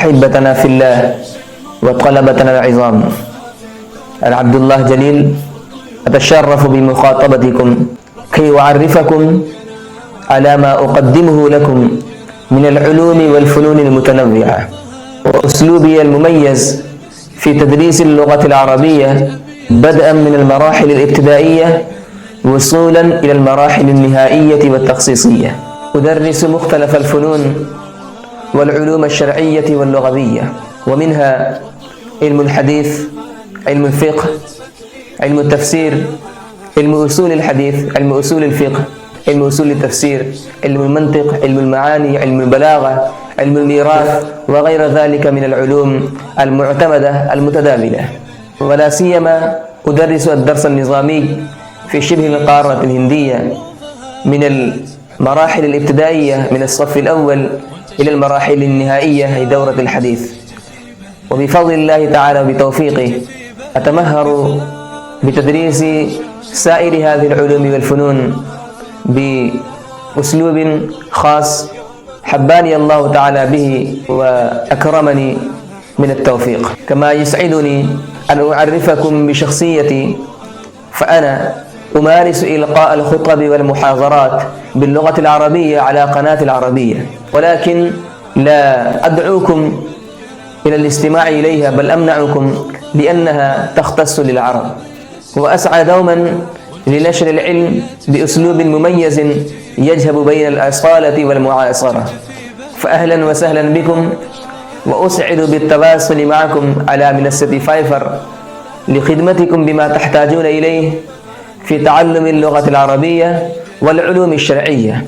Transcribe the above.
أحبتنا في الله وطلبتنا العظام، أنا عبد الله جليل أتشرف بمخاطبتكم كي أعرفكم على ما أقدمه لكم من العلوم والفنون المتنوعة وأسلوبي المميز في تدريس اللغة العربية بدءا من المراحل الابتدائية وصولا إلى المراحل النهائية والتخصيصية. أدرس مختلف الفنون والعلوم الشرعية واللغوية، ومنها علم الحديث، علم الفقه، علم التفسير، علم أصول الحديث، علم أصول الفقه، علم أصول التفسير، علم المنطق، علم المعاني، علم البلاغة، علم الميراث، وغير ذلك من العلوم المعتمدة المتداولة. ولا سيما أدرس الدرس النظامي في شبه القارة الهندية من المراحل الابتدائية من الصف الأول إلى المراحل النهائية لدورة الحديث. وبفضل الله تعالى وبتوفيقه أتمهر بتدريس سائر هذه العلوم والفنون بأسلوب خاص حباني الله تعالى به وأكرمني من التوفيق. كما يسعدني أن أعرفكم بشخصيتي، فأنا أمارس إلقاء الخطب والمحاضرات باللغة العربية على قناة العربية، ولكن لا أدعوكم إلى الاستماع إليها بل أمنعكم لأنها تختص للعرب. وأسعى دوما لنشر العلم بأسلوب مميز يجهب بين الأصالة والمعاصرة. فأهلا وسهلا بكم، وأسعد بالتواصل معكم على منصة فايفر لخدمتكم بما تحتاجون إليه في تعلم اللغة العربية والعلوم الشرعية.